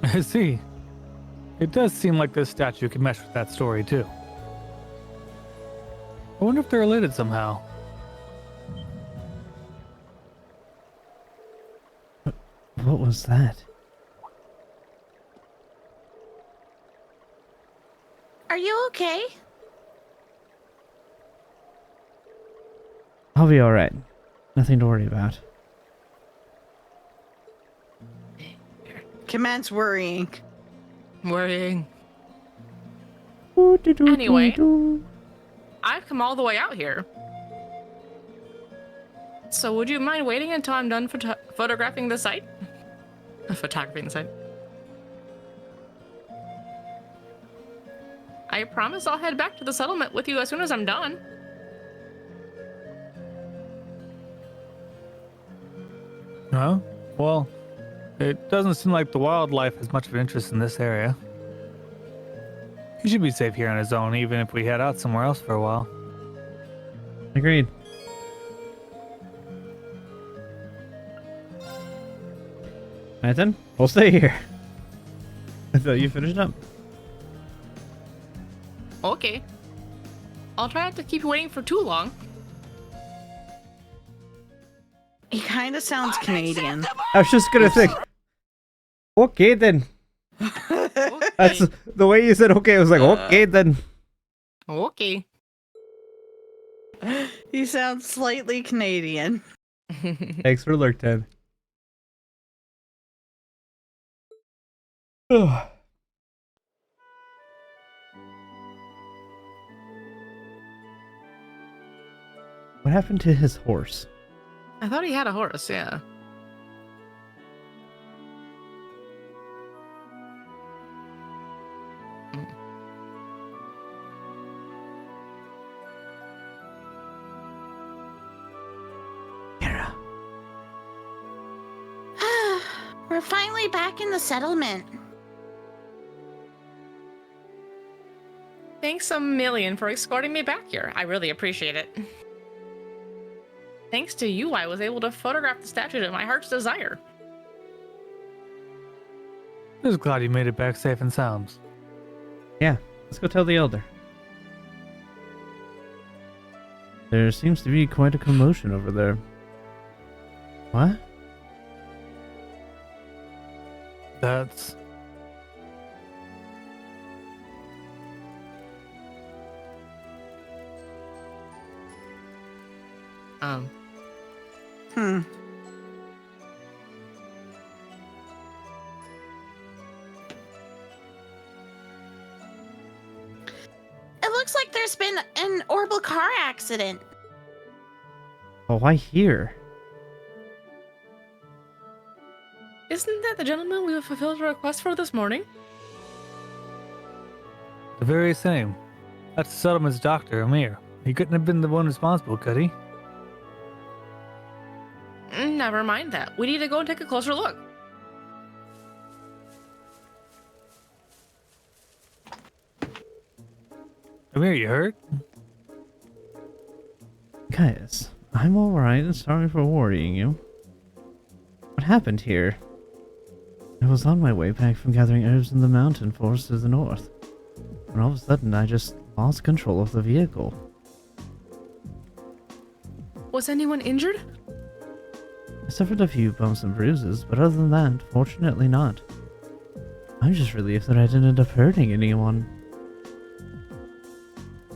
I see. It does seem like this statue can mesh with that story, too. I wonder if they're related somehow. What was that? Are you okay? I'll be alright. Nothing to worry about. Commence worrying. Worrying. Anyway, I've come all the way out here. So would you mind waiting until I'm done photographing the site? Photographing the site. I promise I'll head back to the settlement with you as soon as I'm done. Huh? Well, It doesn't seem like the wildlife has much of an interest in this area. He should be safe here on his own, even if we head out somewhere else for a while. Agreed. Alright then, we'll stay here. I thought you finished up. Okay. I'll try not to keep you waiting for too long. He kind of sounds Canadian. I was just gonna think. Okay then. Okay. That's the way you said okay. I was like, okay then. Okay. He sounds slightly Canadian. Thanks for lurk, Ted. What happened to his horse? I thought he had a horse, yeah. Kara. We're finally back in the settlement. Thanks a million for escorting me back here. I really appreciate it. Thanks to you, I was able to photograph the statue to my heart's desire. Just glad you made it back safe and sound. Yeah, let's go tell the elder. There seems to be quite a commotion over there. What? That's... It looks like there's been an horrible car accident. Oh, why here? Isn't that the gentleman we fulfilled a request for this morning? the very same. That's the settlement's doctor, Amir. He couldn't have been the one responsible, could he? Never mind that. We need to go and take a closer look. Amir, you hurt? Guys, I'm alright and sorry for worrying you. What happened here? I was on my way back from gathering herbs in the mountain forest to the north, when all of a sudden I just lost control of the vehicle. Was anyone injured? I suffered a few bumps and bruises, but other than that, fortunately not. I'm just relieved that I didn't end up hurting anyone.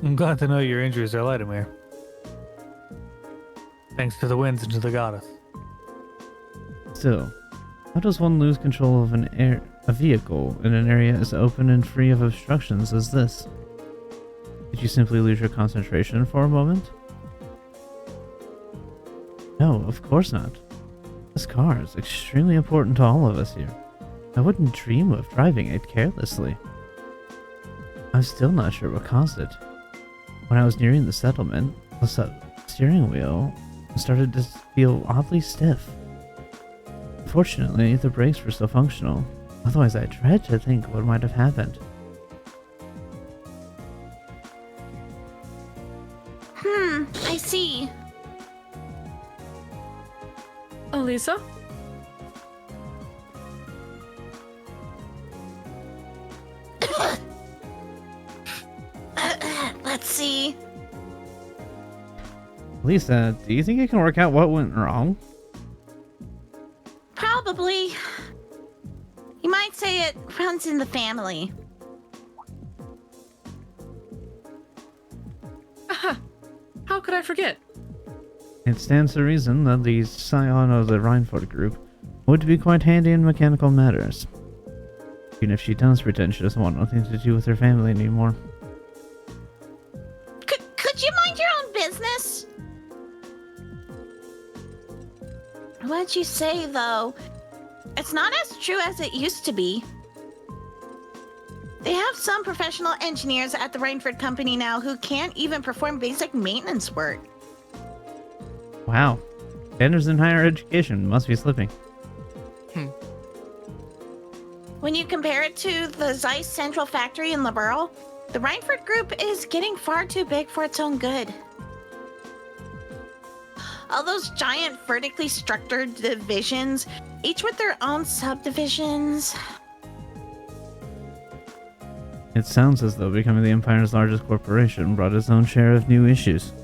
I'm glad to know your injuries are light, Amir. Thanks to the winds and to the goddess. Still, how does one lose control of a vehicle in an area as open and free of obstructions as this? Did you simply lose your concentration for a moment? No, of course not. This car is extremely important to all of us here. I wouldn't dream of driving it carelessly. I'm still not sure what caused it. When I was nearing the settlement, the steering wheel started to feel oddly stiff. Fortunately, the brakes were still functional. Otherwise, I dread to think what might have happened. I see. Elisa? Let's see. Lisa, do you think you can work out what went wrong? Probably. You might say it runs in the family. Aha! How could I forget? It stands to reason that the scion of the Reinford group would be quite handy in mechanical matters. Even if she does pretend she doesn't want nothing to do with her family anymore. Could you mind your own business? What'd you say, though? It's not as true as it used to be. They have some professional engineers at the Rainford Company now who can't even perform basic maintenance work. Wow. Standards in higher education must be slipping. When you compare it to the Zeiss Central Factory in Liberl, the Reinford Group is getting far too big for its own good. All those giant vertically structured divisions, each with their own subdivisions. It sounds as though becoming the Empire's largest corporation brought its own share of new issues.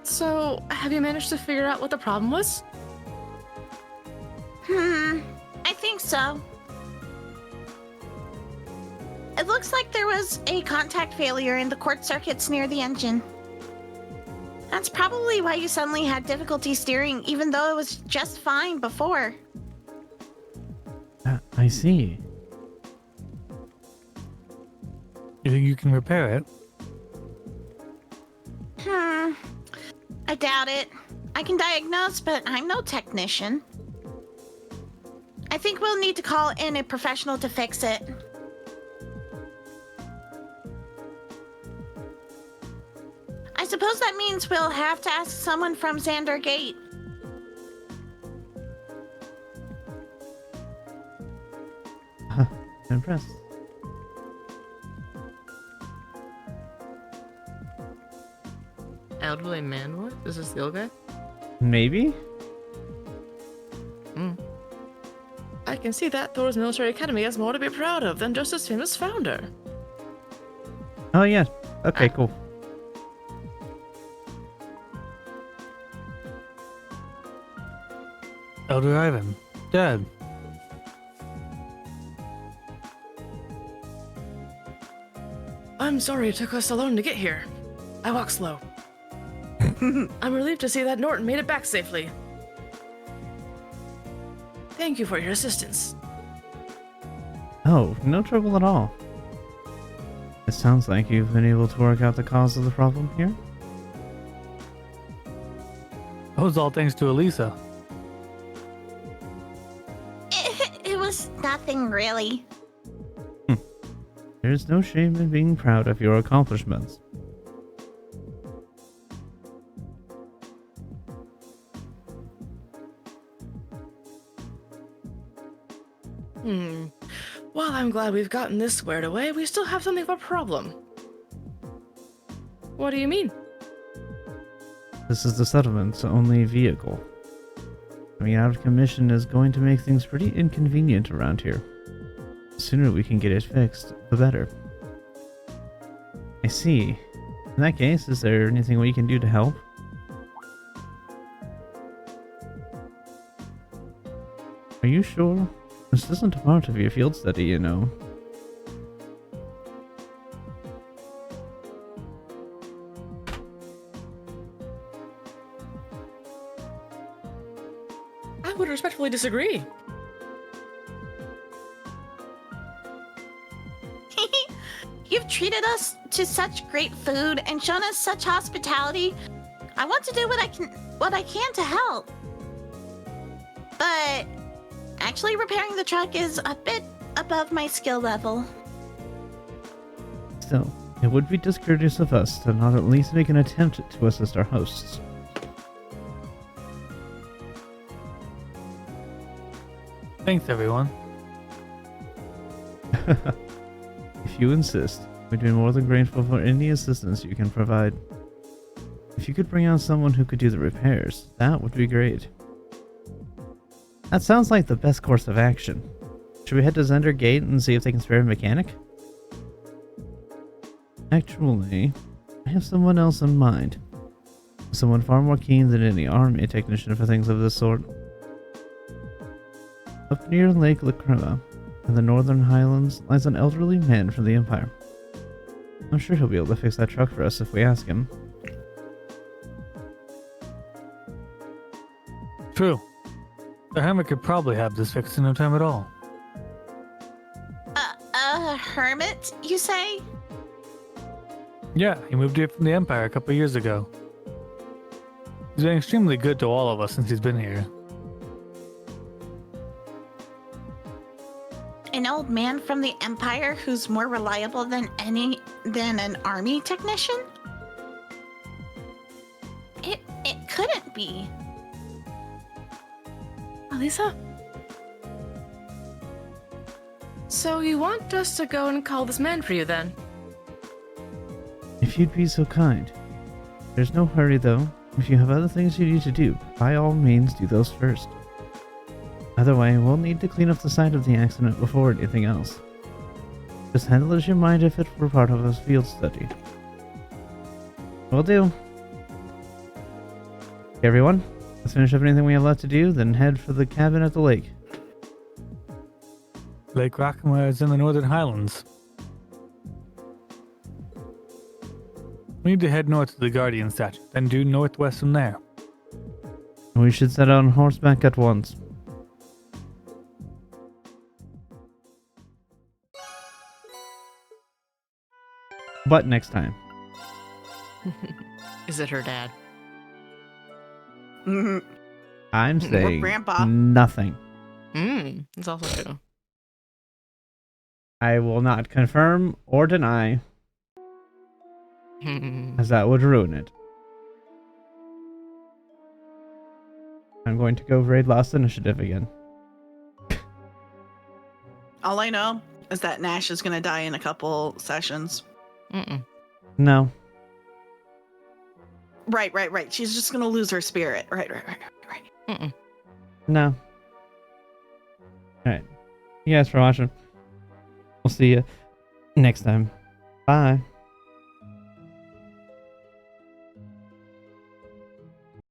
So, have you managed to figure out what the problem was? I think so. It looks like there was a contact failure in the quartz circuits near the engine. That's probably why you suddenly had difficulty steering, even though it was just fine before. I see. You think you can repair it? I doubt it. I can diagnose, but I'm no technician. I think we'll need to call in a professional to fix it. I suppose that means we'll have to ask someone from Xander Gate. I'm impressed. Elderly man voice? Is this the old guy? Maybe? I can see that Thor's Military Academy has more to be proud of than just its famous founder. Oh yeah. Okay, cool. Elder Ivan, Dad. I'm sorry it took us so long to get here. I walk slow. I'm relieved to see that Norton made it back safely. Thank you for your assistance. Oh, no trouble at all. It sounds like you've been able to work out the cause of the problem here. That was all thanks to Elisa. It was nothing really. There's no shame in being proud of your accomplishments. While I'm glad we've gotten this squared away, we still have something of a problem. What do you mean? This is the settlement's only vehicle. Being out of commission is going to make things pretty inconvenient around here. The sooner we can get it fixed, the better. I see. In that case, is there anything we can do to help? Are you sure? This isn't a part of your field study, you know. I would respectfully disagree. You've treated us to such great food and shown us such hospitality. I want to do what I can to help. But actually repairing the truck is a bit above my skill level. Still, it would be discourteous of us to not at least make an attempt to assist our hosts. Thanks, everyone. If you insist, we'd be more than grateful for any assistance you can provide. If you could bring out someone who could do the repairs, that would be great. That sounds like the best course of action. Should we head to Xander Gate and see if they can spare a mechanic? Actually, I have someone else in mind. Someone far more keen than any army technician for things of this sort. Up near Lake Lacrima, in the northern highlands, lies an elderly man from the Empire. I'm sure he'll be able to fix that truck for us if we ask him. True. The hermit could probably have this fixed in no time at all. A hermit, you say? Yeah, he moved here from the Empire a couple years ago. He's been extremely good to all of us since he's been here. An old man from the Empire who's more reliable than an army technician? It couldn't be. Alisa? So you want us to go and call this man for you then? If you'd be so kind. There's no hurry though. If you have other things you need to do, by all means do those first. Either way, we'll need to clean up the site of the accident before anything else. Just handle it as you might if it were part of a field study. Will do. Okay, everyone, let's finish up anything we have left to do, then head for the cabin at the lake. Lake Rackamore is in the Northern Highlands. We need to head north to the Guardian statue, then due northwest from there. We should set out on horseback at once. But next time. Is it her dad? I'm saying Grandpa. nothing. It's also true. I will not confirm or deny, as that would ruin it. I'm going to go raid Lost Initiative again. All I know is that Nash is gonna die in a couple sessions. No. Right. She's just gonna lose her spirit. Right. No. Alright. You guys for watching. We'll see you next time. Bye.